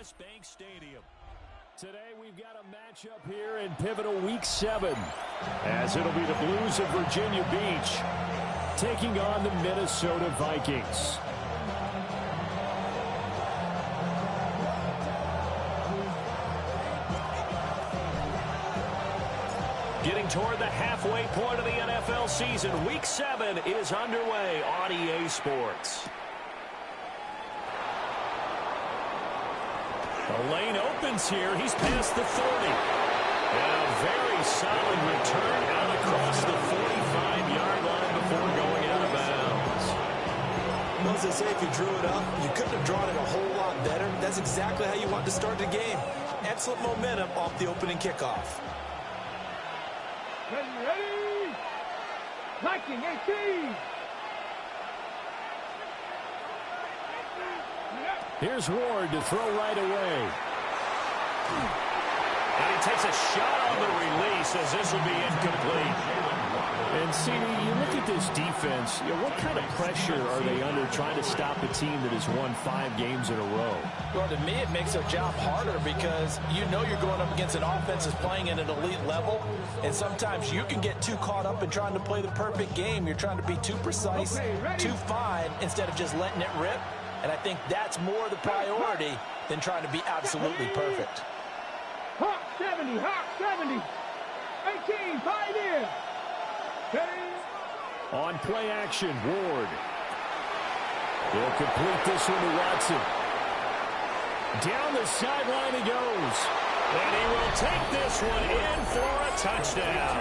U.S. Bank Stadium. Today we've got a matchup here in pivotal Week 7, as it'll be the Blues of Virginia Beach taking on the Minnesota Vikings. Getting toward the halfway point of the NFL season, Week 7 is underway on EA Sports. The lane opens here. He's past the 30. And a very solid return out across the 45-yard line before going out of bounds. Well, as they say, if you drew it up, you couldn't have drawn it a whole lot better. That's exactly how you want to start the game. Excellent momentum off the opening kickoff. Ready? Viking 18. Here's Ward to throw right away. And he takes a shot on the release as this will be incomplete. And, CD, you look at this defense, what kind of pressure are they under trying to stop a team that has won 5 games in a row? Well, to me, it makes their job harder because you know you're going up against an offense that's playing at an elite level, and sometimes you can get too caught up in trying to play the perfect game. You're trying to be too precise, too fine, instead of just letting it rip. And I think that's more the priority than trying to be absolutely perfect. Hawk 70, Hawk 70. 18, 5 in. On play action, Ward. He'll complete this one to Watson. Down the sideline he goes. And he will take this one in for a touchdown.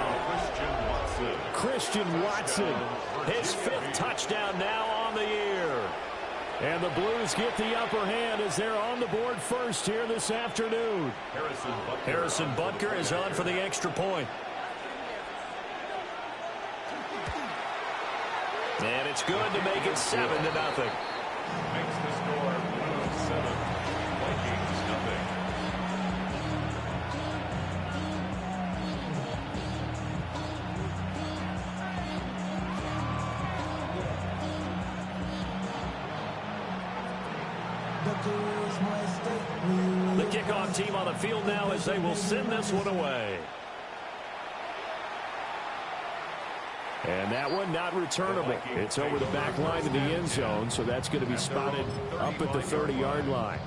Christian Watson. His 5th touchdown now on the year. And the Blues get the upper hand as they're on the board first here this afternoon. Harrison Butker is on for the extra point. And it's good to make it 7-0. Makes the score 7. Vikings nothing. The kickoff team on the field now as they will send this one away. And that one not returnable. It's over the back line of the end zone, so that's going to be spotted up at the 30-yard line.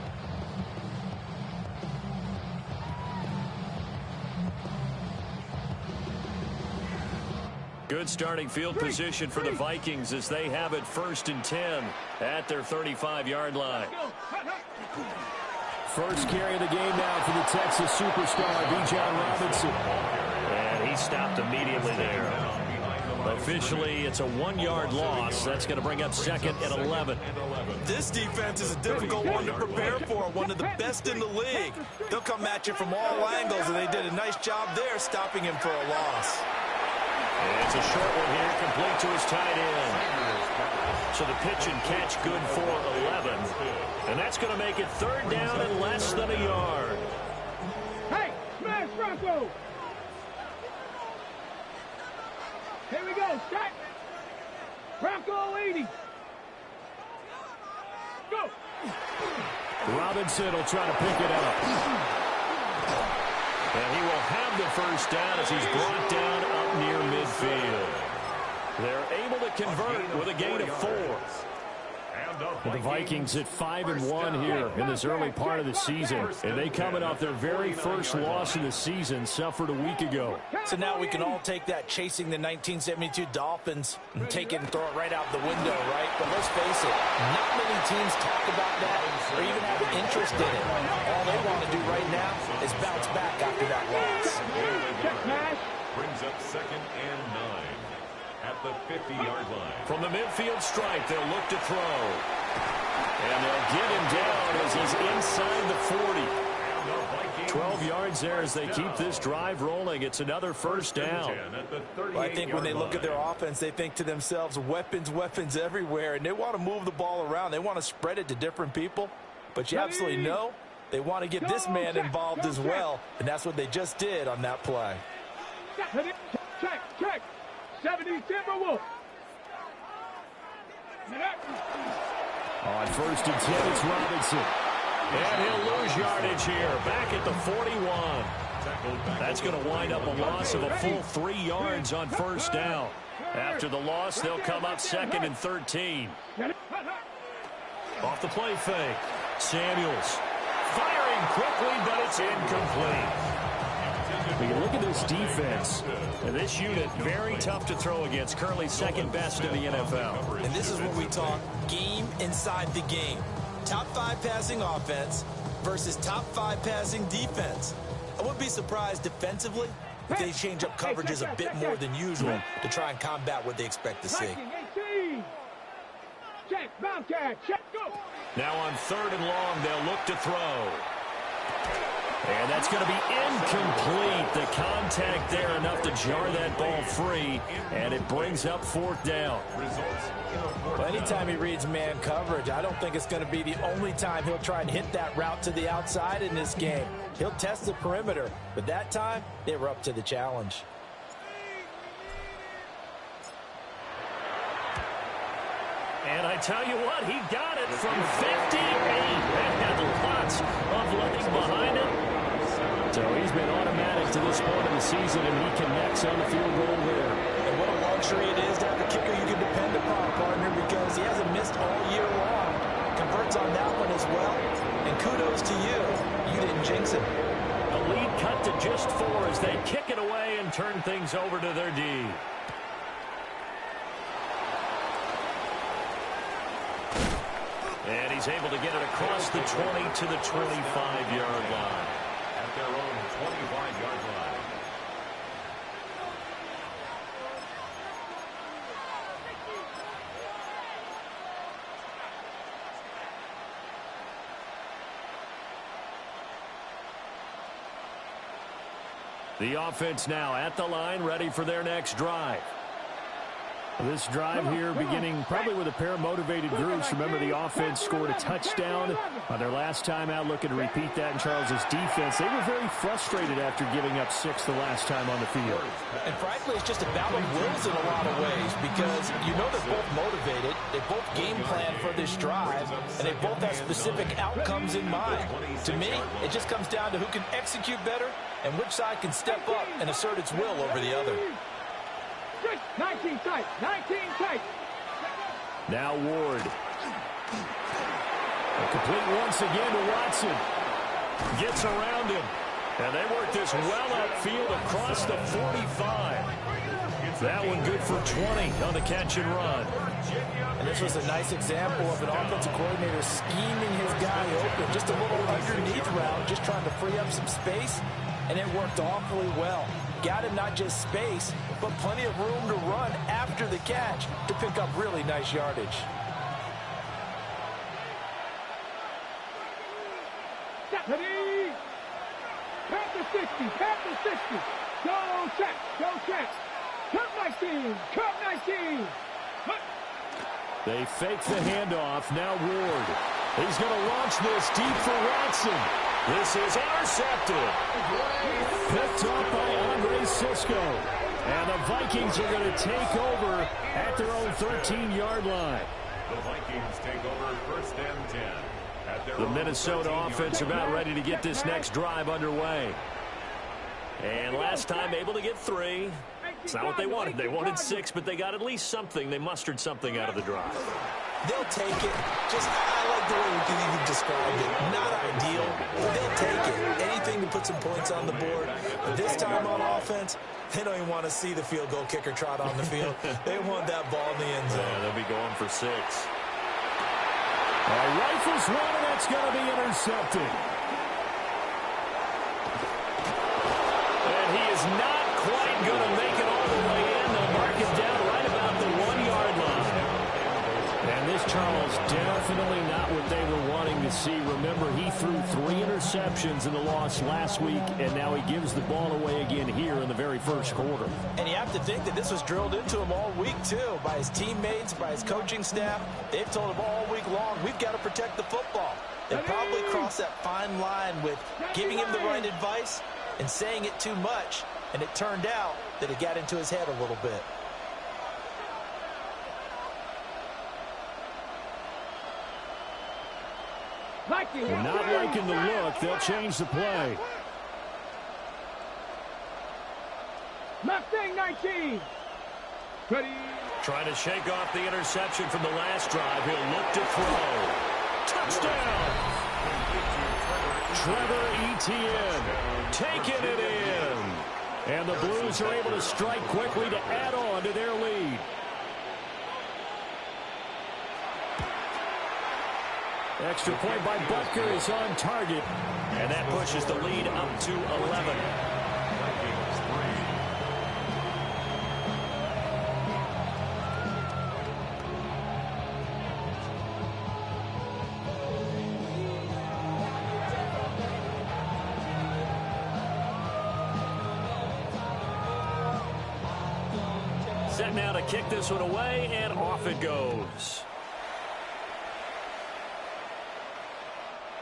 Good starting field position for the Vikings as they have it 1st and 10 at their 35-yard line. First carry of the game now for the Texas superstar, Bijan Robinson. And he stopped immediately there. Officially, it's a 1-yard loss. That's going to bring up 2nd and 11. This defense is a difficult one to prepare for, one of the best in the league. They'll come at you from all angles, and they did a nice job there stopping him for a loss. And it's a short one here, complete to his tight end. So the pitch and catch good for 11. And that's going to make it 3rd down and less than a yard. Hey, smash Bronco. Here we go, set. Bronco 80. Go. Robinson will try to pick it up. And he will have the 1st down as he's brought down up near midfield. They're able to convert with a gain of 4. The Vikings at 5-1 here in this early part of the season. And they coming off their very first loss of the season, suffered a week ago. So now we can all take that chasing the 1972 Dolphins and take it and throw it right out the window, right? But let's face it, not many teams talk about that or even have an interest in it. All they want to do right now is bounce back after that loss. Brings up 2nd and 9 at the 50-yard line. From the midfield stripe, they'll look to throw. And they'll get him down as he's inside the 40. 12 yards there as they keep this drive rolling. It's another 1st down. Well, I think when they look at their offense, they think to themselves, weapons, weapons everywhere, and they want to move the ball around. They want to spread it to different people. But you absolutely know they want to get this man involved as well, and that's what they just did on that play. Check. 70 Timberwolf. On 1st and 10, it's Robinson. And he'll lose yardage here, back at the 41. That's going to wind up a loss of a full 3 yards on first down. After the loss, they'll come up 2nd and 13. Off the play fake. Samuels firing quickly, but it's incomplete. When you look at this defense, this unit, very tough to throw against. Currently 2nd best in the NFL. And this is what we talk, game inside the game. Top 5 passing offense versus top 5 passing defense. I wouldn't be surprised defensively if they change up coverages a bit more than usual to try and combat what they expect to see. Now on 3rd and long, they'll look to throw. And that's going to be incomplete. The contact there enough to jar that ball free, and it brings up 4th down. Well, anytime he reads man coverage, I don't think it's going to be the only time he'll try and hit that route to the outside in this game. He'll test the perimeter, but that time, they were up to the challenge. And I tell you what, he got it from 58. That had lots of legs behind him. So he's been automatic to this point of the season, and he connects on the field goal there. And what a luxury it is to have a kicker you can depend upon, partner, because he hasn't missed all year long. Converts on that one as well. And kudos to you. You didn't jinx him. The lead cut to just 4 as they kick it away and turn things over to their D. And he's able to get it across the 20 to the 25-yard line. At their own 25-yard line. The offense now at the line, ready for their next drive. This drive here beginning probably with a pair of motivated groups. Remember, the offense scored a touchdown on their last time out, looking to repeat that in Charles's defense. They were very frustrated after giving up 6 the last time on the field. And frankly, it's just a battle of wills in a lot of ways because you know they're both motivated, they both game plan for this drive, and they both have specific outcomes in mind. To me, it just comes down to who can execute better and which side can step up and assert its will over the other. 19 tight, 19 tight. Now Ward. Complete once again to Watson. Gets around him. And they work this well upfield across the 45. That one good for 20 on the catch and run. And this was a nice example of an offensive coordinator scheming his guy open. Just a little underneath route, just trying to free up some space. And it worked awfully well. Got him not just space, but plenty of room to run after the catch to pick up really nice yardage. Ready? Pat the 60, pat the 60. Go check, go check. Cut 19, cut 19. Cut. They fake the handoff. Now Ward. He's going to launch this deep for Watson. This is intercepted. Picked off by Andre Sisco. And the Vikings are going to take over at their own 13-yard line. The Vikings take over 1st and 10. At their The Minnesota offense about ready to get this next drive underway. And last time able to get 3. It's not what they wanted. They wanted 6, but they got at least something. They mustered something out of the drive. They'll take it. I like the way you described it. Not ideal, but they'll take it. Anything to put some points on the board. But this time on offense, they don't even want to see the field goal kicker trot on the field. They want that ball in the end zone. Yeah, they'll be going for 6. Rifles one, and that's going to be intercepted. And he is not quite going to make it all the way in. They'll mark it down right about the 1-yard line. And this, Charles, definitely not what they were wanting to see. Remember, he threw 3 interceptions in the loss last week, and now he gives the ball away again here in the very first quarter. And you have to think that this was drilled into him all week, too, by his teammates, by his coaching staff. They've told him all week long, we've got to protect the football. They probably crossed that fine line with giving him the right advice and saying it too much, and it turned out that it got into his head a little bit. Like And not liking the look, they'll change the play. Mustang 19. Ready. Trying to shake off the interception from the last drive. He'll look to throw. Touchdown! Trevor Etienne taking it in. And the Blues are able to strike quickly to add on to their lead. Extra point by Butker is on target. And that pushes the lead up to 11. Set now to kick this one away, and off it goes.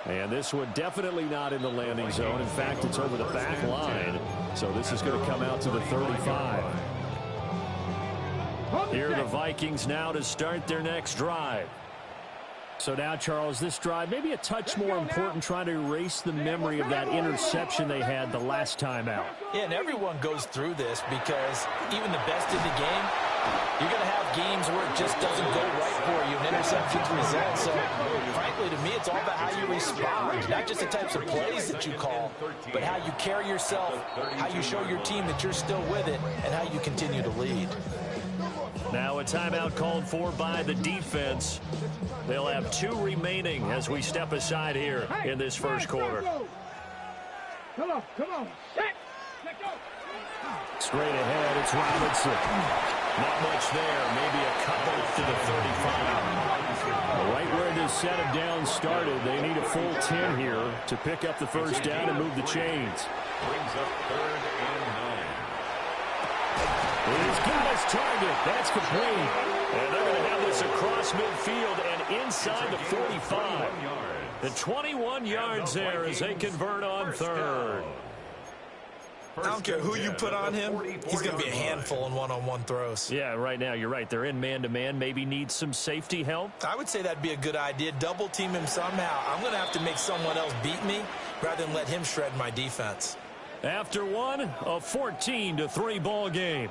And this one definitely not in the landing zone. In fact, it's over the back line. So this is going to come out to the 35. Here are the Vikings now to start their next drive. So now, Charles, this drive maybe a touch more important, trying to erase the memory of that interception they had the last time out. Yeah, and everyone goes through this because even the best in the game, you're going to have games where it just doesn't go right for you, and interceptions result. So, frankly, to me, it's all about how you respond, not just the types of plays that you call, but how you carry yourself, how you show your team that you're still with it, and how you continue to lead. Now a timeout called for by the defense. They'll have 2 remaining as we step aside here in this first quarter. Come on. Set. Let go. Straight ahead, it's Robinson. Not much there, maybe a couple to the 35. Right where this set of downs started, they need a full 10 here to pick up the first down and move the chains. Brings up 3rd and 9. He's got his target. That's complete. And they're going to have this across midfield and inside the 45. The 21 yards there as they convert on 3rd. I don't care who you put on him, he's going to be a handful in one-on-one throws. Yeah, right now, you're right. They're in man-to-man. Maybe need some safety help. I would say that'd be a good idea. Double team him somehow. I'm going to have to make someone else beat me rather than let him shred my defense. After one, a 14-3 ball game.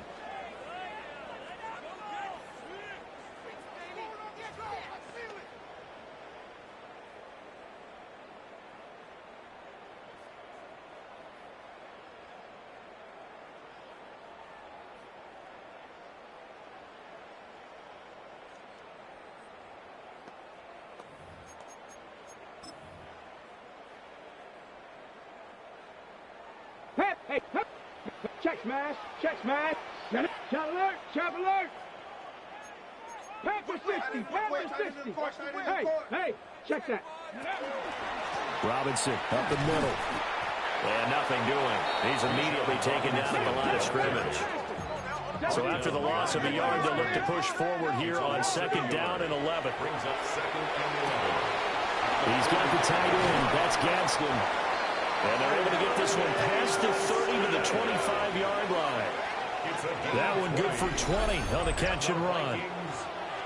Hey, check smash. Shot alert. Panther 60. Hey, check that. Robinson up the middle. And nothing doing. He's immediately taken down at the line of scrimmage. So after the loss of a yard, they'll look to push forward here on 2nd down and 11. Brings up 2nd and 11. He's got the tight end. That's Gadsden. And they're able to get this one past the 30 to the 25-yard line. That one good for 20 on the catch and run.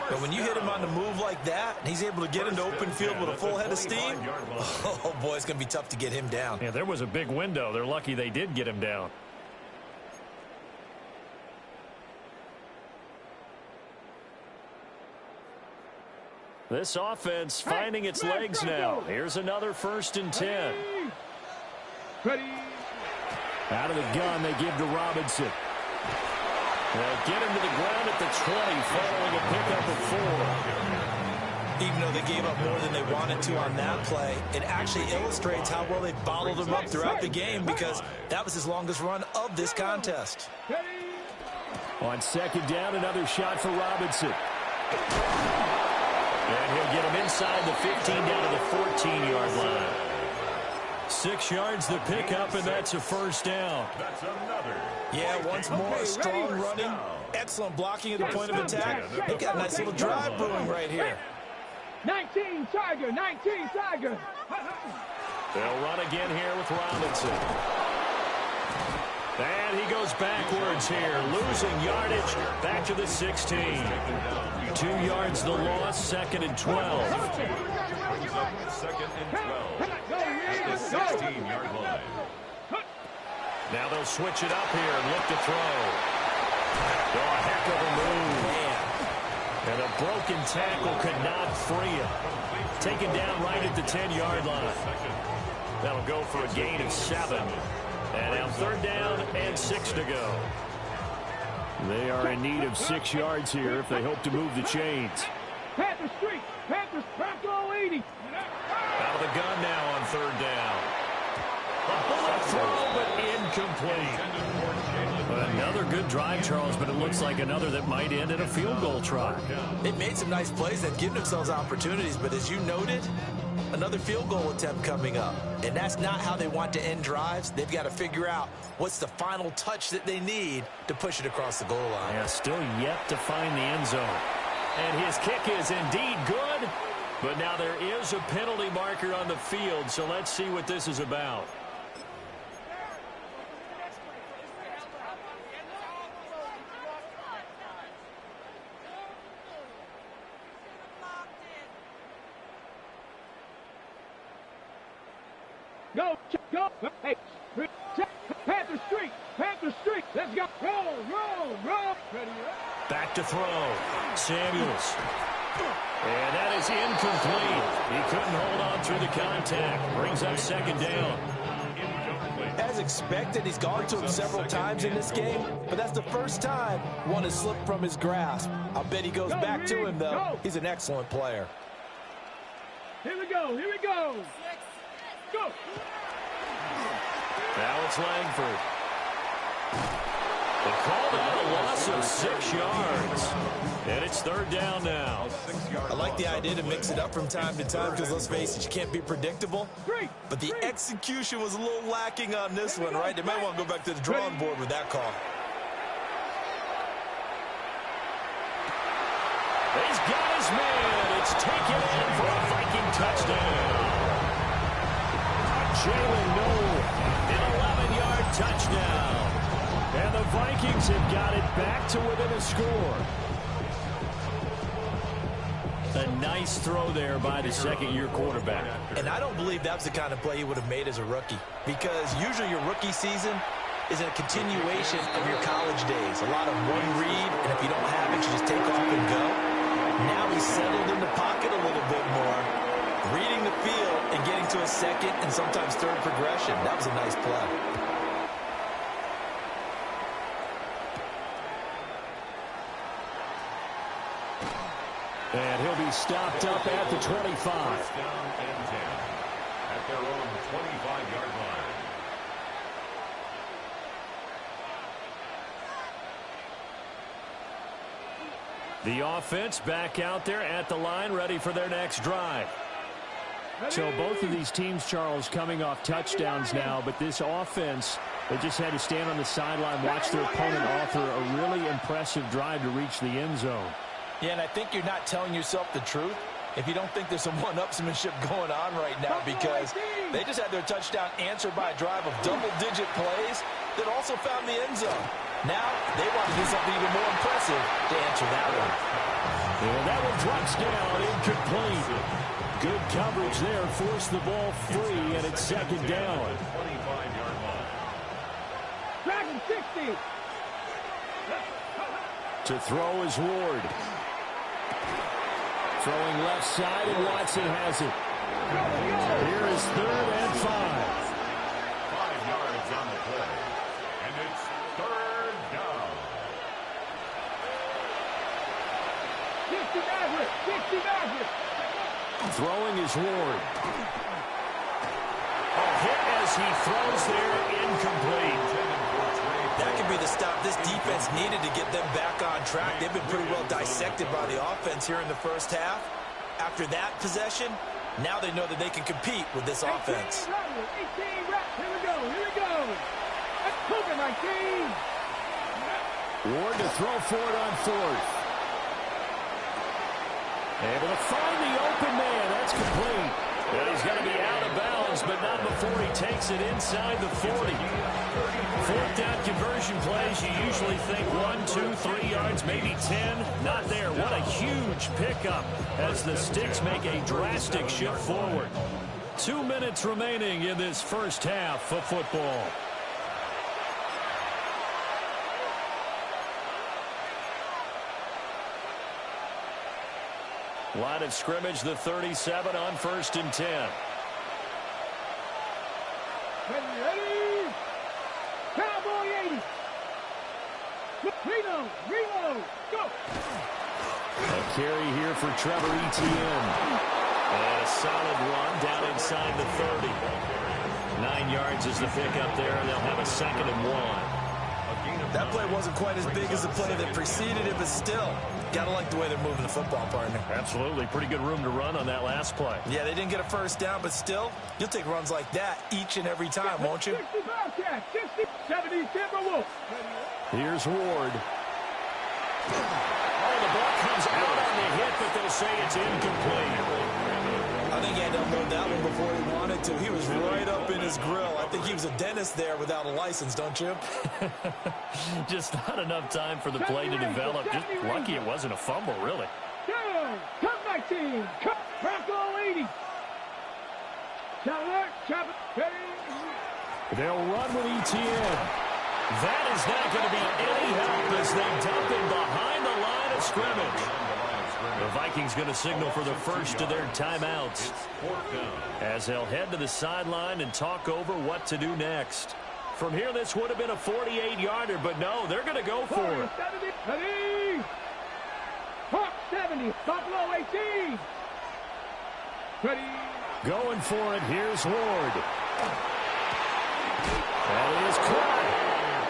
But when you hit him on the move like that, and he's able to get into open field with a full head of steam, oh, boy, it's going to be tough to get him down. Yeah, there was a big window. They're lucky they did get him down. This offense finding its legs now. Here's another 1st and 10. Ready. Out of the gun, they give to Robinson. They'll get him to the ground at the 20, following a pickup of 4. Even though they gave up more than they wanted to on that play, it actually illustrates how well they bottled him up throughout the game because that was his longest run of this contest. On 2nd down, another shot for Robinson. And he'll get him inside the 15 down to the 14-yard line. 6 yards the pickup, and that's a 1st down. That's another. Yeah, once more, strong running, excellent blocking at the point of attack. They got a nice little drive brewing right here. 19 Tiger. They'll run again here with Robinson. And he goes backwards here, losing yardage back to the 16. 2 yards the loss, 2nd and 12. second and 12 at the 16-yard line. Now they'll switch it up here and look to throw. Oh, a heck of a move. Man. And a broken tackle could not free him. Taken down right at the 10-yard line. That'll go for a gain of 7. And now 3rd down and 6 to go. They are in need of 6 yards here if they hope to move the chains. Panthers streak. Panthers back to 80. Out of the gun now on 3rd down. A bullet throw, but incomplete. Another good drive, Charles, but it looks like another that might end in a field goal try. They've made some nice plays. They've given themselves opportunities, but as you noted, another field goal attempt coming up. And that's not how they want to end drives. They've got to figure out what's the final touch that they need to push it across the goal line. Yeah, still yet to find the end zone. And his kick is indeed good, but now there is a penalty marker on the field, so let's see what this is about. Go, go. Hey, Panther streak. Panther streak. Let's go. Roll, roll, roll. Ready, back to throw. Samuels. And that is incomplete. He couldn't hold on through the contact. Brings up 2nd down. As expected, he's gone to him several times in this game, but that's the first time one has slipped from his grasp. I'll bet he goes back to him, though. He's an excellent player. Here we go. Here we go. Go. Now it's Langford. They called out a loss of 6 yards. And it's 3rd down now. I like the idea to mix it up from time to time because, let's face it, you can't be predictable. But the execution was a little lacking on this one, right? They might want to go back to the drawing board with that call. He's got his man. It's taken in for a Viking touchdown. Jalen Noel, an 11-yard touchdown. And the Vikings have got it back to within a score. A nice throw there by the 2nd-year quarterback. And I don't believe that was the kind of play he would have made as a rookie, because usually your rookie season is a continuation of your college days. A lot of one read, and if you don't have it, you just take off and go. Now he's settled in the pocket a little bit more, reading the field and getting to a 2nd and sometimes 3rd progression. That was a nice play. And he'll be stopped up at the 25. First down and 10 at their own 25-yard line. The offense back out there at the line, ready for their next drive. So both of these teams, Charles, coming off touchdowns now, but this offense, they just had to stand on the sideline, watch their opponent offer a really impressive drive to reach the end zone. Yeah, and I think you're not telling yourself the truth if you don't think there's some one-upsmanship going on right now, because they just had their touchdown answered by a drive of double-digit plays that also found the end zone. Now they want to do something even more impressive to answer that one. And that one drops down, incomplete. Good coverage there, forced the ball free, and it's 2nd down. 25-yard line. Dragon 60. To throw is Ward. Throwing left side, and Watson has it. Here is 3rd and 5. 5 yards on the play. And it's 3rd down. 60 Maverick. 60 Maverick. Throwing is Ward. A hit as he throws there, incomplete. That could be the stop this defense needed to get them back on track. They've been pretty well dissected by the offense here in the first half. After that possession, now they know that they can compete with this offense. 18 reps. Here we go. Here we go. That's Cougar 19. Ward to throw for it on 4th. Able to find the open man. That's complete. And he's going to be out of bounds downs, but not before he takes it inside the 40. Fourth down conversion plays, you usually think 1, 2, 3 yards, maybe 10. Not there. What a huge pickup as the Sticks make a drastic shift forward. 2 minutes remaining in this first half of football. Line of scrimmage, the 37 on 1st and 10. Ready? Cowboy 80. Reload, go. A carry here for Trevor Etienne. And a solid run down inside the 30. 9 yards is the pickup there, and they'll have a 2nd and 1. That play wasn't quite as big as the play that preceded it, but still, gotta like the way they're moving the football, partner. Absolutely. Pretty good room to run on that last play. Yeah, they didn't get a first down, but still, you'll take runs like that each and every time, won't you? 60 Bobcat, 60, 70 Timberwolves. Here's Ward. Oh, the ball comes out on the hit, but they'll say it's incomplete. I think he had to unload that one before he wanted to. He was right up in his grill. I think he was a dentist there without a license, don't you? Just not enough time for the play to develop. Just lucky it wasn't a fumble, really. Go! Come 19! Come! Bronco 80! Chopper, They'll run with Etienne. That is not going to be any help as they dump him behind the line of scrimmage. The Vikings going to signal for the first of their timeouts as they'll head to the sideline and talk over what to do next. From here, this would have been a 48-yarder, but no, they're going to go for it. 70, Hawk 70, Buffalo 18. Ready. Going for it. Here's Ward. That is caught.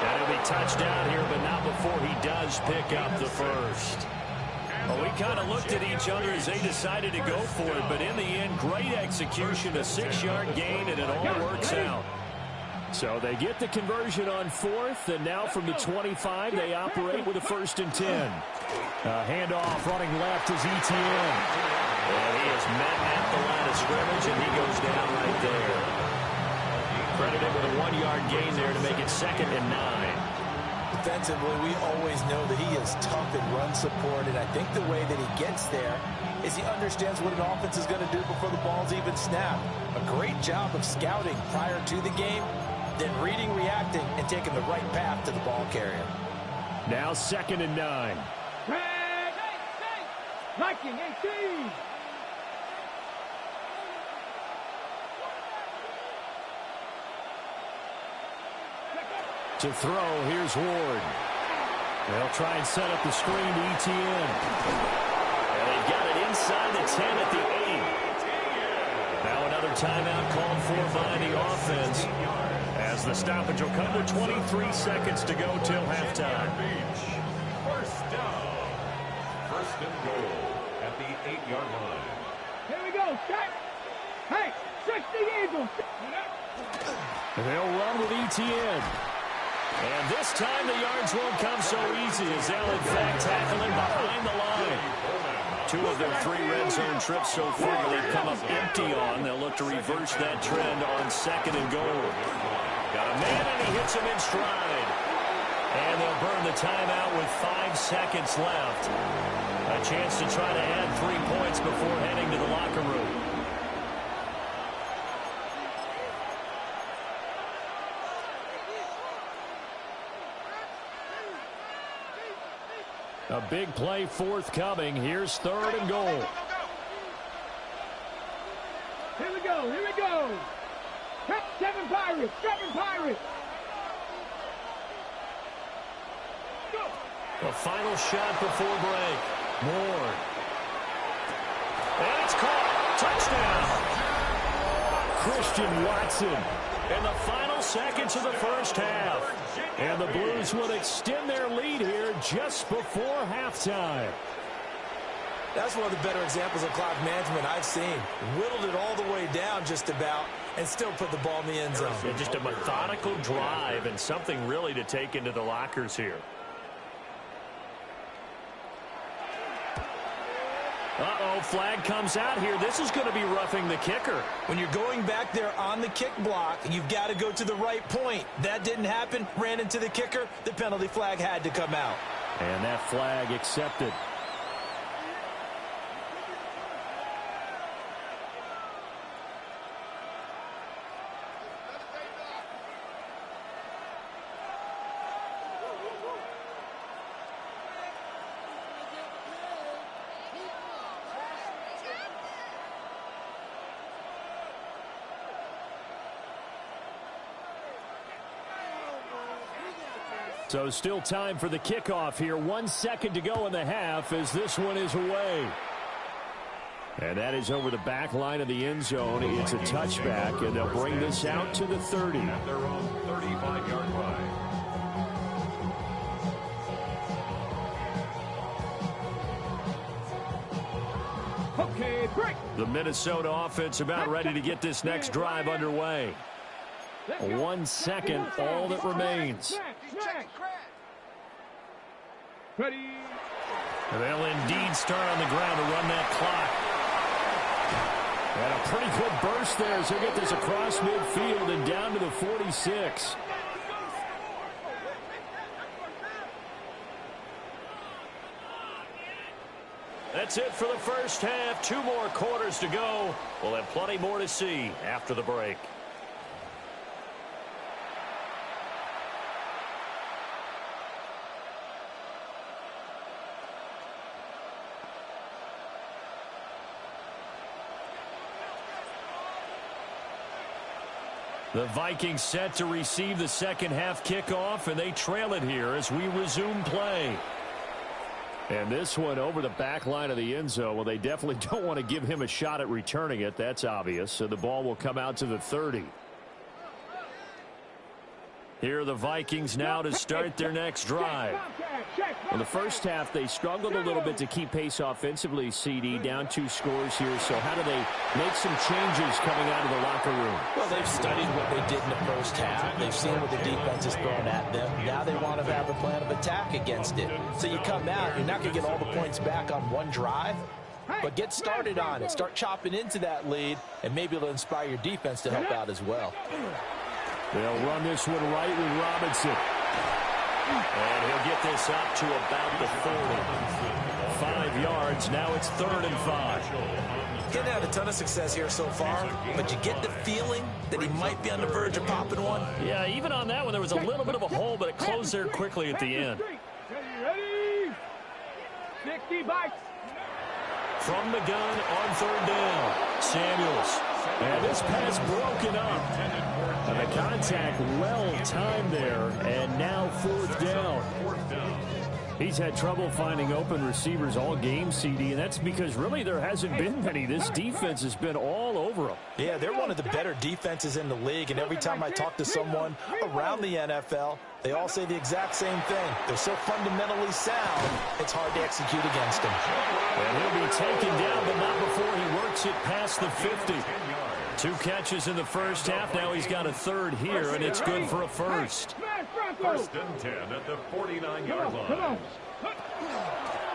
That'll be touchdown here, but not before he does pick up the first. Well, we kind of looked at each other as they decided to go for it, but in the end, great execution, a 6-yard gain, and it all works out. So they get the conversion on 4th, and now from the 25, they operate with a 1st and 10. Handoff running left is Etienne. And he is met at the line of scrimmage, and he goes down right there. Credited with a 1-yard gain there to make it 2nd and 9. Defensively, we always know that he is tough in run support, and I think the way that he gets there is he understands what an offense is going to do before the ball's even snapped. A great job of scouting prior to the game, then reading, reacting, and taking the right path to the ball carrier. Now 2nd and 9. Viking 18. To throw, here's Ward. They'll try and set up the screen to Etienne. And they've got it inside the 10 at the 8. Now another timeout called for by the offense, as the stoppage will come with 23 seconds to go till halftime. First down. 1st and goal at the 8-yard line. Here we go. Set. Hey, 60 Eagles. They'll run with Etienne. And this time the yards won't come so easy as they'll in fact tackle him behind the line. 2 of their 3 red zone trips so far they've come up empty on. They'll look to reverse that trend on 2nd and goal. Got a man and he hits him in stride. And they'll burn the timeout with 5 seconds left. A chance to try to add 3 points before heading to the locker room. A big play forthcoming. Here's 3rd and goal. Here we go. Here we go. 7 Pirates. 7 Pirates. Go. The final shot before break. Moore. And it's caught. Touchdown. Christian Watson. In the final seconds of the first half. And the Blues will extend their lead here just before halftime. That's one of the better examples of clock management I've seen. Whittled it all the way down just about and still put the ball in the end zone. Yeah, just a methodical drive and something really to take into the lockers here. Uh-oh, flag comes out here. This is going to be roughing the kicker. When you're going back there on the kick block, you've got to go to the right point. That didn't happen. Ran into the kicker. The penalty flag had to come out. And that flag accepted. So still time for the kickoff here. 1 second to go in the half as this one is away. And that is over the back line of the end zone. It's a touchback, and they'll bring this out to the 30. At their own 35-yard line. Okay, break. The Minnesota offense about ready to get this next drive underway. 1 second, all that remains. Ready. They'll indeed start on the ground to run that clock. And a pretty good burst there as he'll get this across midfield and down to the 46. That's it for the first half. 2 more quarters to go. We'll have plenty more to see after the break. The Vikings set to receive the second half kickoff, and they trail it here as we resume play. And this one over the back line of the end zone. Well, they definitely don't want to give him a shot at returning it. That's obvious. So the ball will come out to the 30. Here are the Vikings now to start their next drive. In the first half, they struggled a little bit to keep pace offensively, CD, down 2 scores here. So how do they make some changes coming out of the locker room? Well, they've studied what they did in the first half. They've seen what the defense is throwing at them. Now they want to have a plan of attack against it. So you come out, you're not going to get all the points back on one drive, but get started on it. Start chopping into that lead, and maybe it'll inspire your defense to help out as well. They'll run this one right with Robinson. And he'll get this up to about the 40. 5 yards. Now it's 3rd and 5. Didn't have a ton of success here so far, but you get the feeling that he might be on the verge of popping one. Yeah, even on that one, there was a little bit of a hole, but it closed there quickly at the end. Ready? 60 bites. From the gun on 3rd down. Samuels. And this pass broken up. And the contact well timed there. And now 4th down. He's had trouble finding open receivers all game, CD, and that's because really there hasn't been many. This defense has been all over them. Yeah, they're one of the better defenses in the league, and every time I talk to someone around the NFL, they all say the exact same thing. They're so fundamentally sound, it's hard to execute against them. And he'll be taken down, but not before he works it past the 50. 2 catches in the first half. Now he's got a 3rd here, and it's good for a 1st. 1st and 10 at the 49-yard line.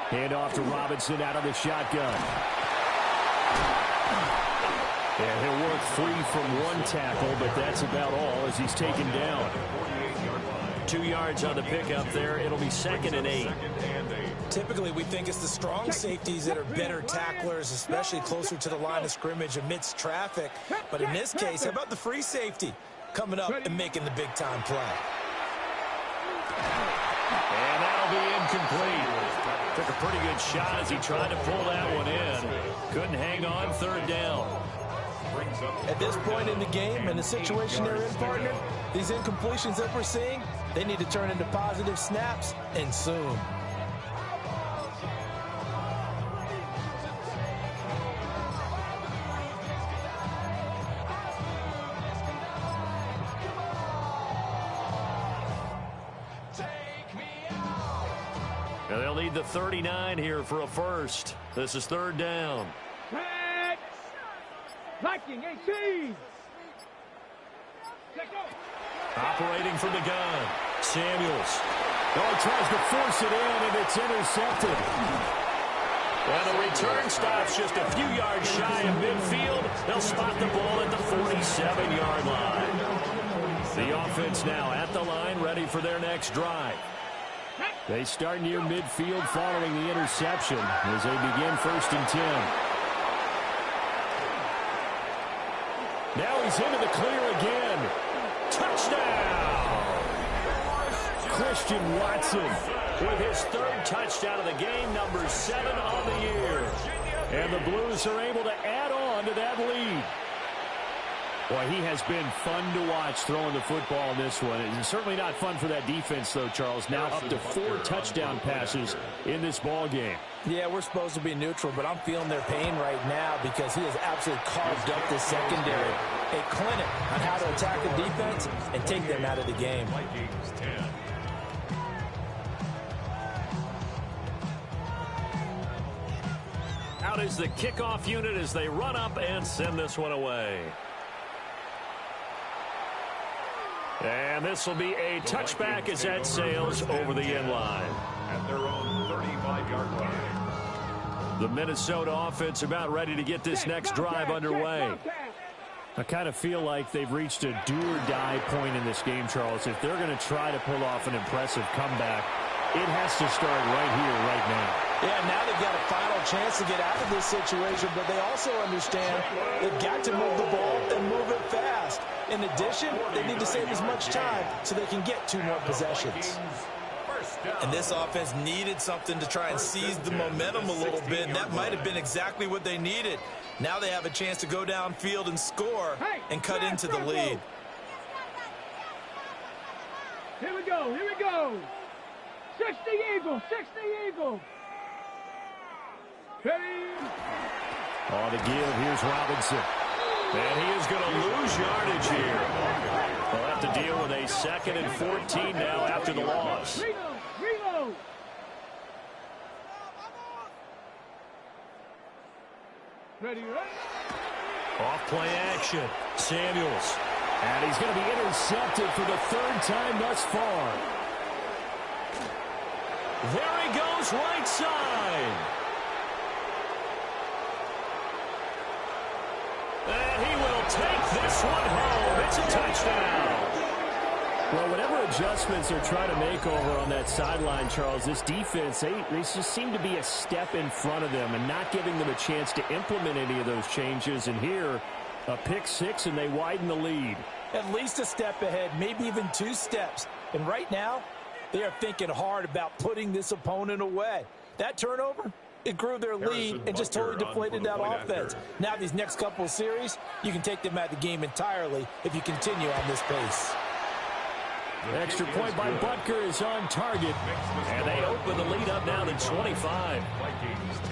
Hand off to Robinson out of the shotgun. And he'll work free from 1 tackle, but that's about all as he's taken down. 2 yards on the pickup there. It'll be 2nd and 8. Typically, we think it's the strong safeties that are better tacklers, especially closer to the line of scrimmage amidst traffic. But in this case, how about the free safety coming up and making the big-time play? And that'll be incomplete. Took a pretty good shot as he tried to pull that one in. Couldn't hang on. 3rd down. At this point in the game and the situation they're in, partner, these incompletions that we're seeing, they need to turn into positive snaps, and soon. And they'll need the 39 here for a 1st. This is 3rd down. Viking 18. Operating from the gun. Samuels. Oh, tries to force it in, and it's intercepted. And the return stops just a few yards shy of midfield. They'll spot the ball at the 47-yard line. The offense now at the line, ready for their next drive. They start near midfield following the interception as they begin 1st and 10. Now he's into the clear again. Touchdown! Christian Watson with his 3rd touchdown of the game, number 7 on the year. And the Blues are able to add on to that lead. Boy, he has been fun to watch throwing the football in this one. It's certainly not fun for that defense, though, Charles. Now up to 4 touchdown passes in this ball game. Yeah, we're supposed to be neutral, but I'm feeling their pain right now because he has absolutely carved up the secondary. A clinic on how to attack the defense and take them out of the game. Out is the kickoff unit as they run up and send this one away. And this will be a touchback as that sails over the end line. At their own 35-yard line. The Minnesota offense about ready to get this next drive underway. I kind of feel like they've reached a do-or-die point in this game, Charles. If they're going to try to pull off an impressive comeback, it has to start right here, right now. Yeah, now they've got a final chance to get out of this situation, but they also understand they've got to move the ball and move it fast. In addition, they need to save as much time so they can get 2 more possessions. And this offense needed something to try and seize the momentum a little bit, and that might have been exactly what they needed. Now they have a chance to go downfield and score and cut into the lead. Here we go, here we go. 60 Eagles, 60 Eagles. Ready? On the give, here's Robinson. And he is going to lose yardage here. They'll have to deal with a 2nd and 14 now after the loss. Reload. Ready, ready? Off play action. Samuels. And he's going to be intercepted for the 3rd time thus far. There he goes, right side. And he will take this one home. It's a touchdown. Well, whatever adjustments they're trying to make over on that sideline, Charles, this defense, they just seem to be a step in front of them and not giving them a chance to implement any of those changes. And here, a pick 6, and they widen the lead. At least a step ahead, maybe even 2 steps. And right now, they are thinking hard about putting this opponent away. That turnover, it grew their lead and just totally deflated that offense. Now these next couple of series, you can take them out of the game entirely if you continue on this pace. Extra point by Butker is on target. And they open the lead up now to 25. Vikings 10.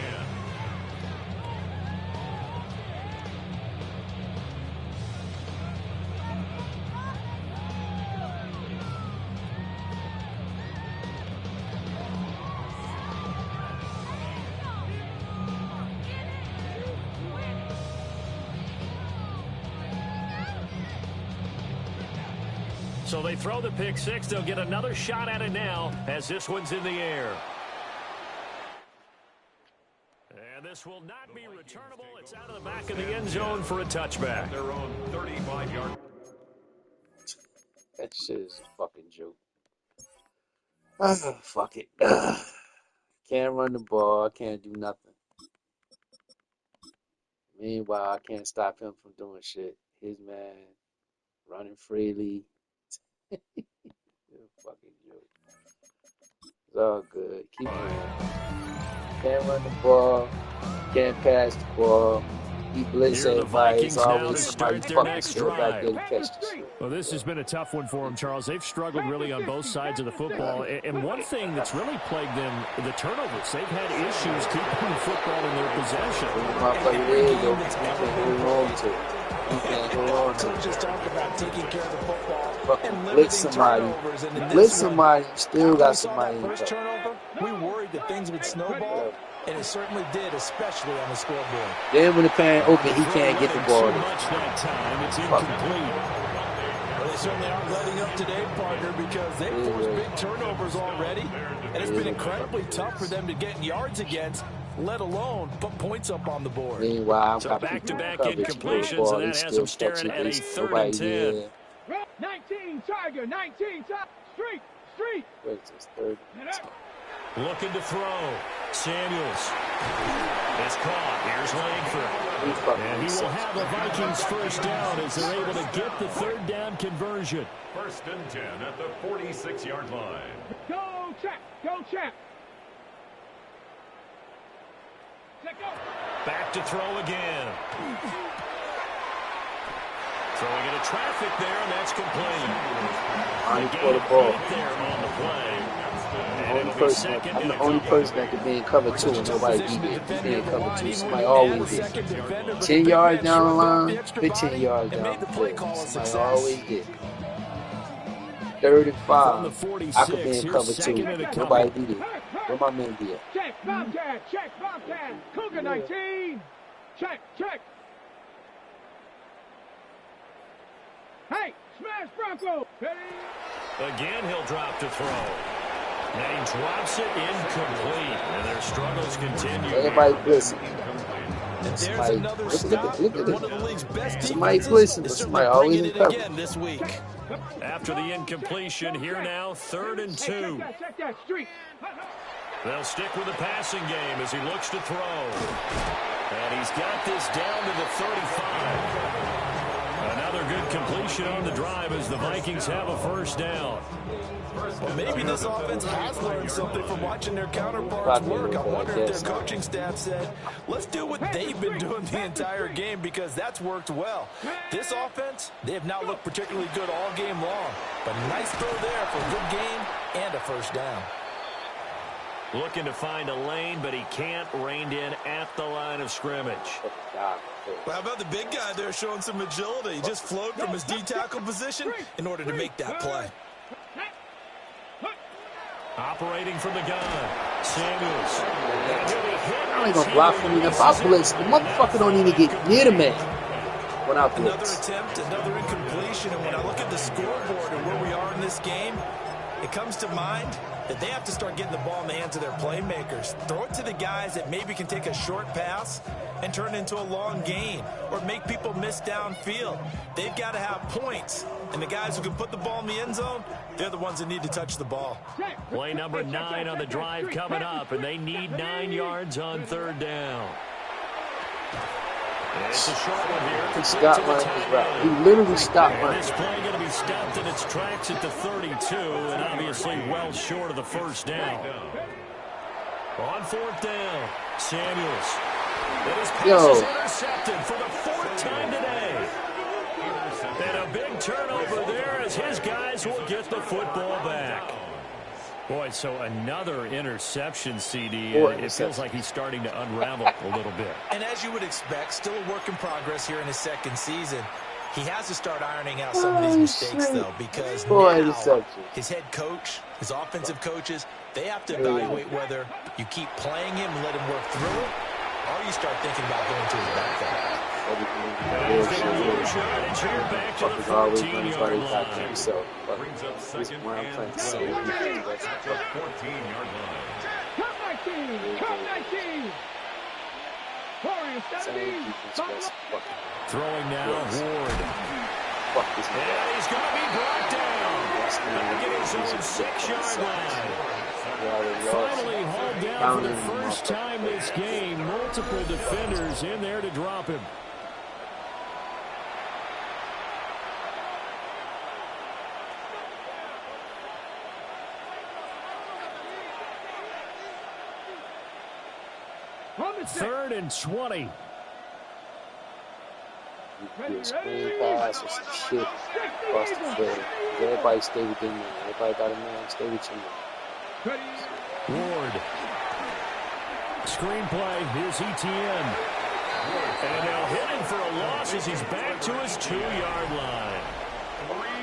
So they throw the pick 6. They'll get another shot at it now as this one's in the air. And this will not be returnable. It's out of the back of the end zone for a touchback. Their own 35-yard. That shit is a fucking joke. Fuck it. Can't run the ball. I can't do nothing. Meanwhile, I can't stop him from doing shit. His man running freely. Fucking joke. It's all good. Keep playing. Can't run the ball. Can't pass the ball. Keep blitzing everybody. It's always somebody fucking still back there to catch the shit. Well, this has been a tough one for them, Charles. They've struggled really on both sides of the football. And one thing that's really plagued them, the turnovers. They've had issues keeping the football in their possession. Motherfucker, there you go. You can't hold on to it. You can't hold on to it. Just talk about taking care of the football. Fucking blitz somebody. Blitz somebody. Still got somebody. First turnover, we worried that things would snowball, and it certainly did, especially on the scoreboard. Then when the pan open, he can't get the ball. Too much that time. It's incomplete. Well, they certainly aren't letting up today, partner, because they've forced big turnovers already, and it's been incredibly tough for them to get yards against. let alone put points up on the board. Meanwhile, So got back-to-back incompletions, incompletions, and that has them staring at a 3rd and 10. 19 Tiger, 19 Tiger, street. Wait, it's 30. Looking to throw. Samuels is caught. Here's Langford. And he will have the Vikings first down as they're able to get the 3rd down conversion. 1st and 10 at the 46-yard line. Go check. Let go. Back to throw again. Throwing into traffic there, and that's complete. I'm for the ball. There on the play. I'm the only person that can be in cover 2 and nobody beat me. Be in cover 2. Somebody always did. 10 yards down the line, 15 yards down the field. Somebody always did. 3rd and 5. I could be in cover 2. Nobody beat it. Where my men be at? Check Bobcat. Cougar 19. Check. Hey, smash Bronco. Again, he'll drop to throw. And he drops it incomplete. And their struggles continue. Everybody listen. There's another stop. One of the league's best Somebody defenses listen, is somebody always in cover. again this week. After the incompletion, here now, 3rd and 2. Check that street. They'll stick with the passing game as he looks to throw. And he's got this down to the 35. Another good completion on the drive as the Vikings have a 1st down. Well, maybe this offense has learned something from watching their counterparts work. I wonder if their coaching staff said, let's do what they've been doing the entire game, because that's worked well. This offense, they have not looked particularly good all game long. But nice throw there for a good game and a 1st down. Looking to find a lane, but he can't. Reined in at the line of scrimmage. Well, how about the big guy there showing some agility? He just flowed from his D-tackle position in order to make that play. Operating from the gun, Samuels. I ain't gonna block for me. If I blitz, the motherfucker don't even get near the man. Without Another blitz. attempt, another incompletion, and when I look at the scoreboard and where we are in this game, it comes to mind that they have to start getting the ball in the hands of their playmakers. Throw it to the guys that maybe can take a short pass and turn it into a long gain or make people miss downfield. They've got to have points, and the guys who can put the ball in the end zone, they're the ones that need to touch the ball. Play number 9 on the drive coming up, and they need 9 yards on 3rd down. It's a short one here. He stopped running his route. He literally stopped running. This play going to be stopped in its tracks at the 32, and obviously well short of the 1st down. On 4th down, Samuels. His pass is intercepted for the 4th time today. And a big turnover there as his guys will get the football back. Boy, so another interception, CD. It feels like he's starting to unravel a little bit. And as you would expect, still a work in progress here in his 2nd season. He has to start ironing out some of these mistakes, though, because now his head coach, his offensive coaches, they have to evaluate whether you keep playing him and let him work through it, or you start thinking about going to his backup. Back to the 14-yard line. Brings up 2nd and 14 at the 14-yard line. Come 19. Warriors 70. Throwing now, Ward. And he's going to be brought down. Back at his own 6-yard line. Finally hauled down for the first time this game. Multiple defenders in there to drop him. Third and 20. Screen pass or some shit across the field. Everybody stay within there. Everybody got a man. Stay with your man. Ward. Screenplay. Here's ETN. And they'll hit him for a loss as he's back to his 2-yard line.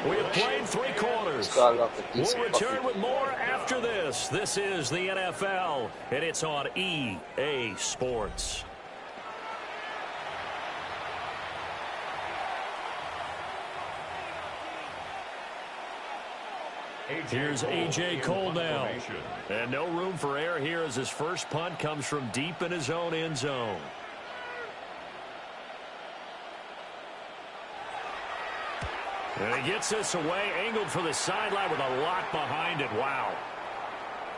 We have played 3 quarters. We'll return with more after this. This is the NFL, and it's on EA Sports. Here's A.J. Cole now. And no room for error here as his first punt comes from deep in his own end zone. And he gets this away, angled for the sideline with a lot behind it. Wow.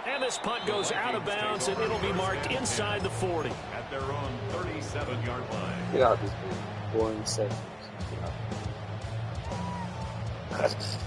And this punt goes out of bounds, and it'll be marked inside the 40. At their own 37-yard line. Get out this boring sections. Matter of fact.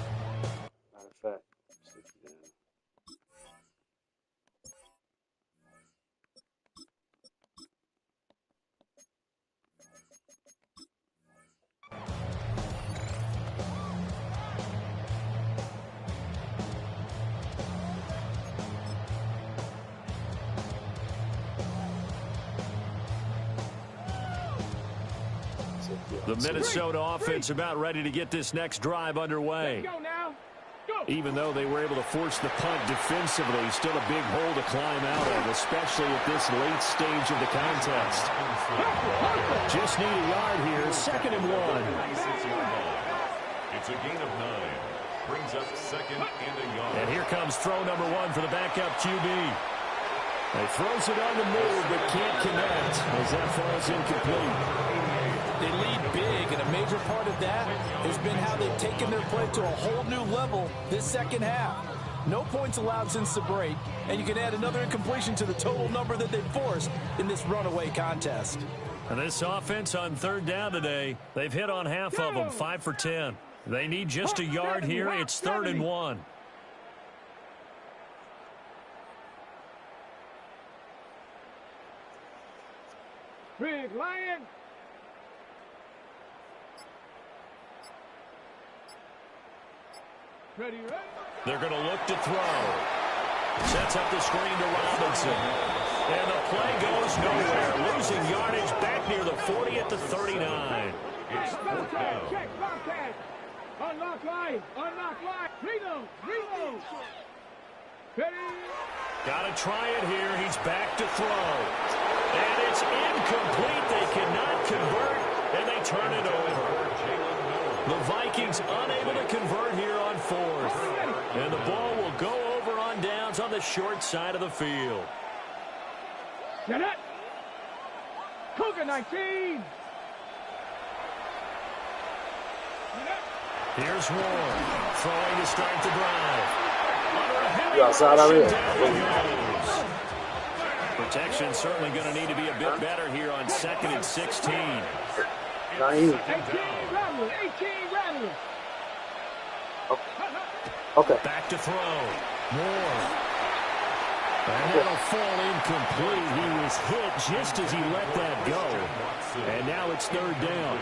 The Minnesota offense about ready to get this next drive underway. Even though they were able to force the punt defensively, still a big hole to climb out of, especially at this late stage of the contest. Just need a yard here, 2nd and 1. It's a gain of 9. Brings up 2nd and a yard. And here comes throw number 1 for the backup QB. He throws it on the move, but can't connect as that falls incomplete. They lead big, and a major part of that has been how they've taken their play to a whole new level this second half. No points allowed since the break, and you can add another incompletion to the total number that they've forced in this runaway contest. And this offense on 3rd down today, they've hit on half of them, 5 for 10. They need just a yard here. It's 3rd and 1. Big Lion. Ready, ready. They're going to look to throw. Sets up the screen to Robinson. And the play goes nowhere. Losing yardage back near the 40 at the 39. It's 4th down. Check, contact. Unlock line. Unlock line. Reload. Reload. Ready. Got to try it here. He's back to throw. And it's incomplete. They cannot convert, and they turn it over. The Vikings unable to convert here on 4th. And the ball will go over on downs on the short side of the field. Get it. Cougar 19. Here's Ward. Throwing to start the drive. Under a heavy Yeah, down he goes. Protection certainly going to need to be a bit better here on 2nd and 16. 18 Rattler. Okay. Back to throw. Moore. And that'll fall incomplete. He was hit just as he let that go. And now it's 3rd down.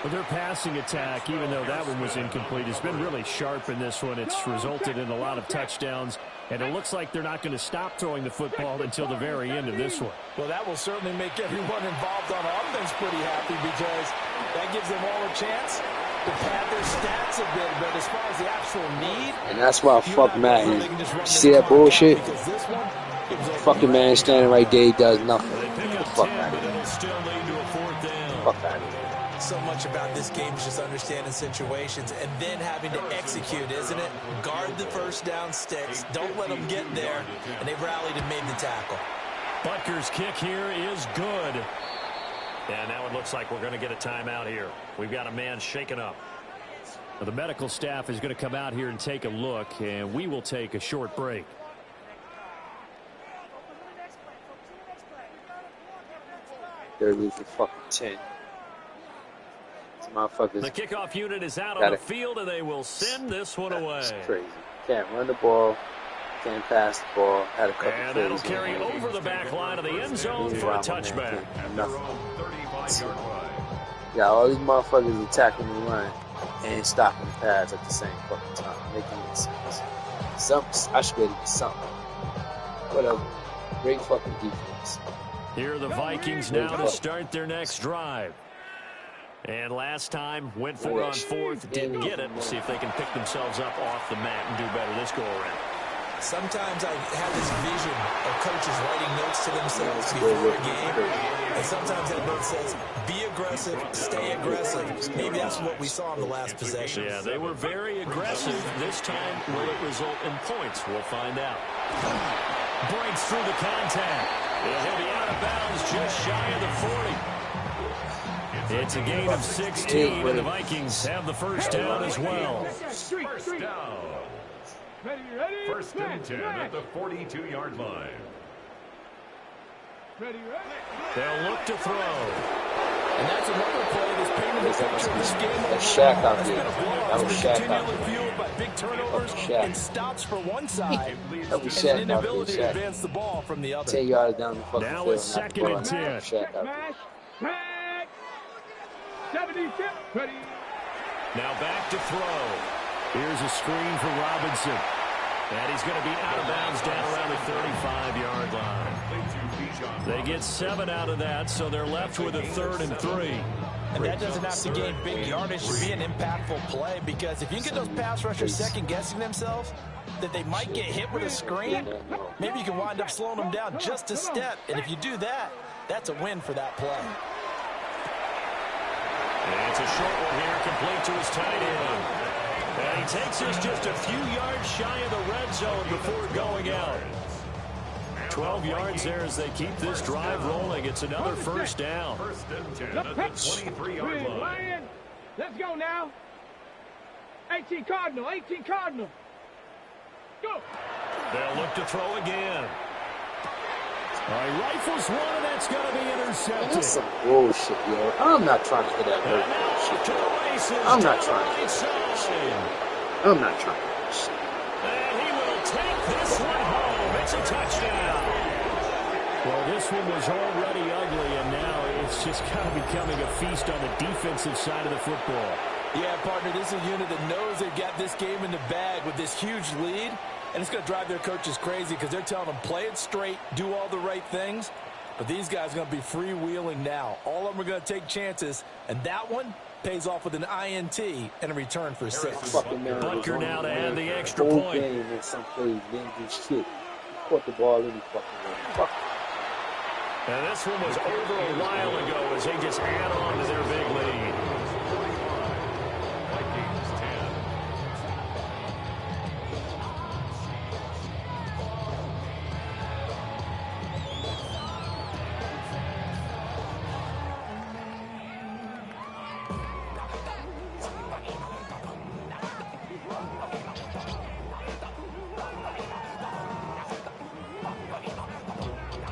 But their passing attack, even though that one was incomplete, has been really sharp in this one. It's resulted in a lot of touchdowns. And it looks like they're not going to stop throwing the football until the very end of this one. Well, that will certainly make everyone involved on offense pretty happy, because that gives them all a chance to pad their stats a bit. But as far as the actual need, and that's why I fuck Madden. You see that bullshit? Fucking man standing right there, he does nothing. Fuck Madden. Fuck Madden. So much about this game is just understanding situations and then having to execute, isn't it? Guard the first down sticks. Don't let them get there. And they've rallied and made the tackle. Butker's kick here is good. And now it looks like we're going to get a timeout here. We've got a man shaken up. Well, the medical staff is going to come out here and take a look, and we will take a short break. They're losing fucking 10. Motherfuckers. The kickoff unit is out on the field, and they will send this one away. That's crazy. Can't run the ball. Can't pass the ball. Had a couple and that'll carry over the back line of the end zone for a touchback. Yeah, all these motherfuckers attacking the run and stopping the pass at the same fucking time. Making no sense. I should be able to do something. Whatever. Great fucking defense. Here are the Vikings now to start their next drive. And last time, went on 4th, didn't get it. We'll see if they can pick themselves up off the mat and do better this go-around. Sometimes I have this vision of coaches writing notes to themselves before a game, and sometimes that note says, be aggressive, stay aggressive. Maybe that's what we saw in the last possession. Yeah, they were very aggressive. This time, will it result in points? We'll find out. Breaks through the contact. He'll be out of bounds just shy of the 40. It's a gain of 16, and the Vikings have the first down as well. First down. Ready. First and 10 at the 42-yard line. Ready. They'll look to throw. And that's another play that's painted the picture of this game. That's Shaq out there. That was Shaq out Continually fueled by big turnovers and stops for one side. That was and an Shaq out inability to there. advance the ball from the other. 10 yards down the fucking Now field. it's second and 10. Shaq out there. Smash. 76. Ready. Now back to throw. Here's a screen for Robinson. And he's going to be out of bounds down around the 35-yard line. They get 7 out of that, so they're left with a 3rd and 3. And that doesn't have to gain big yardage to be an impactful play, because if you can get those pass rushers second-guessing themselves, that they might get hit with a screen, maybe you can wind up slowing them down just a step. And if you do that, that's a win for that play. And it's a short one here, complete to his tight end. And he takes us just a few yards shy of the red zone before going out. 12 yards there as they keep this drive rolling. It's another first down. First and 10 at the 23-yard line. Let's go now. 18 Cardinal. Go. They'll look to throw again. All right, rifles one, and that's going to be intercepted. That's some bullshit, yo. I'm not trying to hit that bullshit, yo. I'm not trying to hit that shit. I'm not trying to hit that shit. And he will take this one home. It's a touchdown. Well, this one was already ugly, and now it's just kind of becoming a feast on the defensive side of the football. Yeah, partner, this is a unit that knows they've got this game in the bag with this huge lead. And it's going to drive their coaches crazy because they're telling them, play it straight, do all the right things. But these guys are going to be freewheeling now. All of them are going to take chances. And that one pays off with an INT and a return for 6. Butker now to add the extra point. Game in some plays, didn't do shit. Caught the ball any fucking way. Fuck. And this one was over a while ago as they just add on to their big lead. Vikings 10.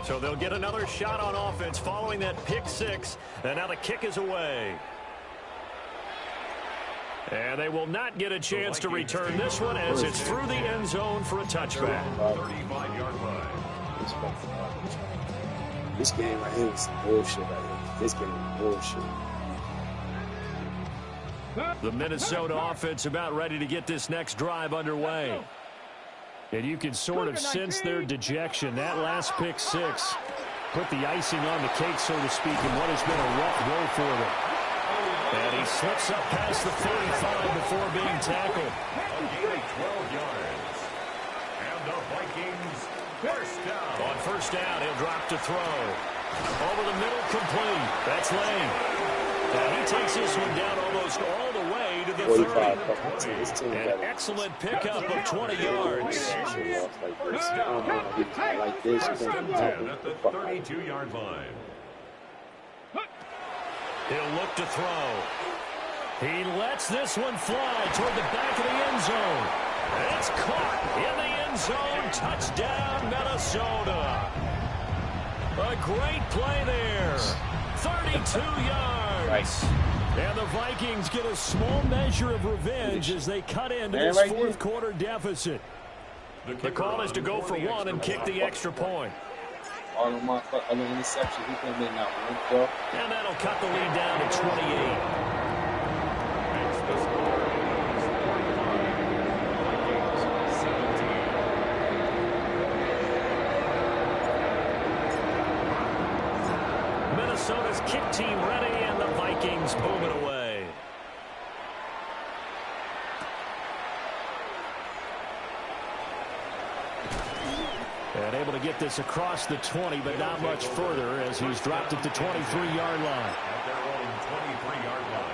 So they'll get another shot on offense following that pick 6. And now the kick is away. And they will not get a chance to return this one as it's through the end zone for a touchback. 35-yard line. This game right here is some bullshit right here. This game is bullshit. The Minnesota offense about ready to get this next drive underway. And you can sort of sense their dejection. That last pick 6 put the icing on the cake, so to speak, in what has been a rough go for them. And he slips up past the 45 before being tackled. A gain of 12 yards. And the Vikings first down. On first down, he'll drop to throw. Over the middle, complete. That's Lane. And he takes this one down almost all the way to the 30. An excellent pickup of 20 yards. Like this. First and 10 at the 32-yard line. He'll look to throw. He lets this one fly toward the back of the end zone. And it's caught in the end zone. Touchdown, Minnesota. A great play there. 32 yards. And the Vikings get a small measure of revenge as they cut into this fourth quarter deficit. The call is to go for one and kick the extra point. All of my interceptions, he couldn't make not one throw. And that'll cut the lead down to 28. Minnesota's kick team ready, and the Vikings move it away. And able to get this across the 20, but not much further as he's dropped at the 23-yard line. At their own 23-yard line.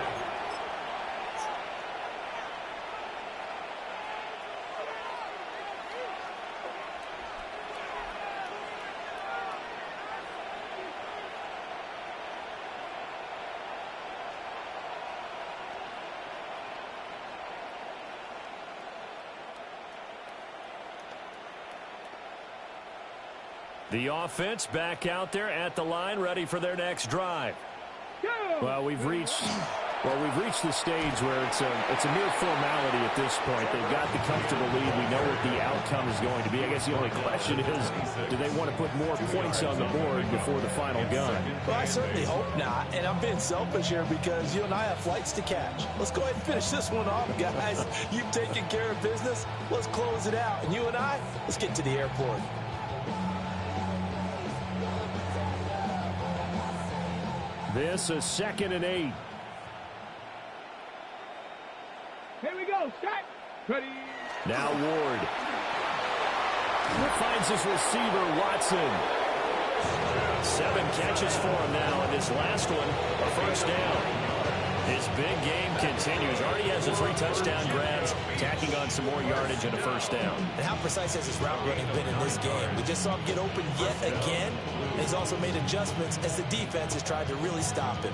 The offense back out there at the line, ready for their next drive. Well, we've reached the stage where it's a mere formality at this point. They've got the comfortable lead. We know what the outcome is going to be. I guess the only question is, do they want to put more points on the board before the final gun? Well, I certainly hope not, and I'm being selfish here because you and I have flights to catch. Let's go ahead and finish this one off, guys. You've taken care of business. Let's close it out. And you and I, let's get to the airport. This is 2nd and 8. Here we go. Set. Ready. Now Ward. Finds his receiver, Watson. 7 catches for him now, and his last one, a first down. His big game continues. Already has the 3 touchdown grabs, tacking on some more yardage and a first down. And how precise has his route running been in this game? We just saw him get open yet again, and he's also made adjustments as the defense has tried to really stop him.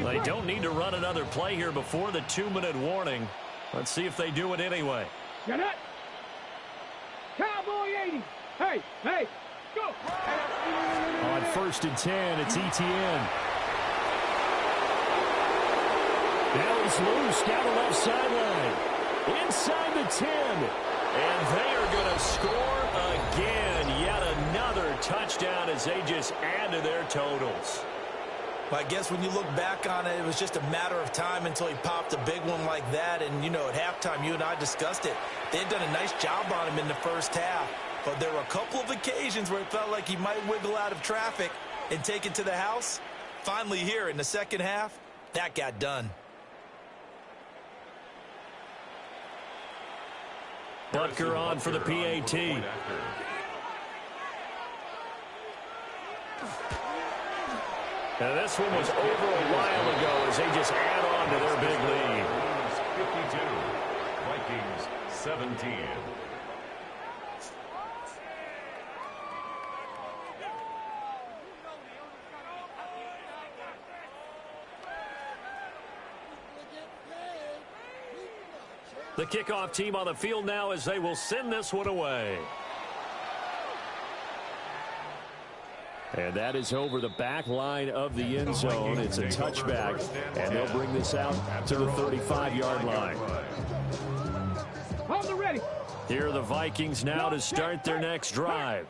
They don't need to run another play here before the 2-minute warning. Let's see if they do it anyway. Get it. Cowboy 80. Hey, hey, go. On 1st and 10, it's ETN. Now he's loose down the left sideline. Inside the 10. And they are going to score again. Yet another touchdown as they just add to their totals. Well, I guess when you look back on it, it was just a matter of time until he popped a big one like that. And, you know, at halftime, you and I discussed it. They had done a nice job on him in the first half. But there were a couple of occasions where it felt like he might wiggle out of traffic and take it to the house. Finally here in the second half, that got done. Butker on for the PAT. Now this one was over a while ago as they just add on to their big lead. 52, Vikings 17. The kickoff team on the field now as they will send this one away. And that is over the back line of the end zone. It's a touchback, and they'll bring this out to the 35-yard line. Hold the ready. Here are the Vikings now to start their next drive.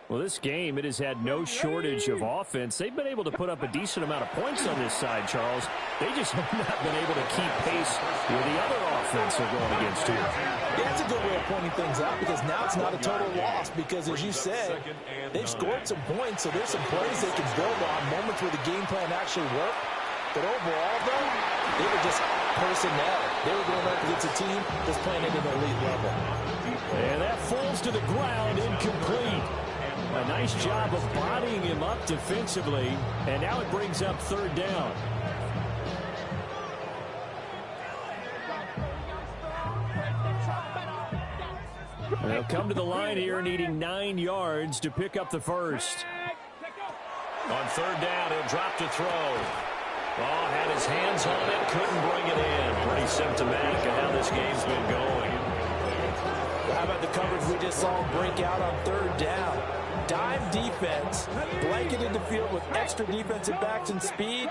Well, this game, it has had no shortage of offense. They've been able to put up a decent amount of points on this side, Charles. They just have not been able to keep pace with the other offense they're going against here. Yeah, that's a good way of pointing things out because now it's not a total loss because, as you said, they've scored some points, so there's some plays they can build on, moments where the game plan actually worked. But overall, though, they were just personnel. They were going up against a team that's playing at an elite level. And that falls to the ground, incomplete. A nice job of bodying him up defensively, and now it brings up 3rd down. They'll come to the line here needing 9 yards to pick up the first. On 3rd down, he'll drop to throw. Oh, had his hands on it, couldn't bring it in. Pretty symptomatic of how this game's been going. How about the coverage we just saw break out on 3rd down? Dime defense, blanketed the field with extra defensive backs and speed,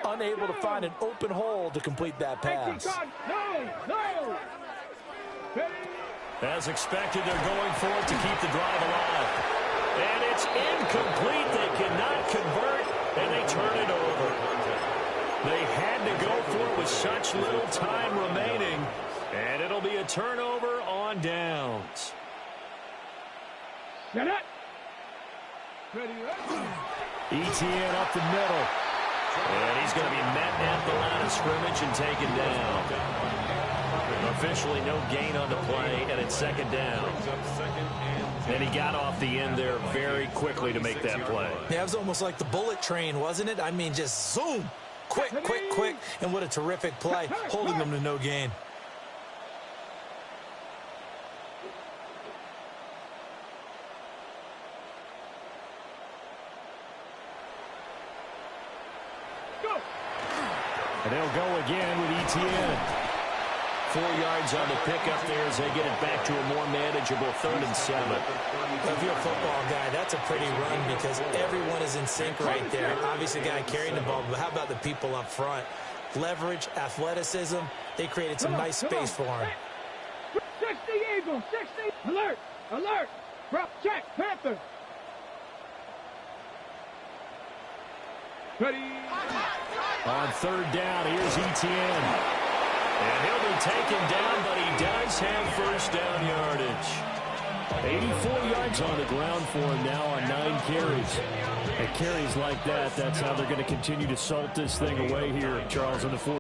unable to find an open hole to complete that pass. As expected, they're going for it to keep the drive alive. And it's incomplete. They cannot convert, and they turn it over. They had to go for it with such little time remaining, and it'll be a turnover on downs. Get it. Ready. Etienne up the middle. And he's going to be met at the line of scrimmage and taken down. Officially no gain on the play, and it's second down. And he got off the end there very quickly to make that play. Yeah, it was almost like the bullet train, wasn't it? I mean, just zoom. Quick, quick, quick. And what a terrific play, holding them to no gain. And they'll go again with Etienne. 4 yards on the pickup there as they get it back to a more manageable 3rd and 7. Well, if you're a football guy, that's a pretty run because everyone is in sync right there. Obviously, the guy carrying the ball, but how about the people up front? Leverage, athleticism, they created some nice space for him. 60 Eagles, 60. Alert, alert. Drop, check, Panther. Ready. On 3rd down, here's Etienne. And he'll be taken down, but he does have first down yardage. 84 yards on the ground for him now on 9 carries. And carries like that, that's how they're going to continue to salt this thing away here, Charles, in the 4th.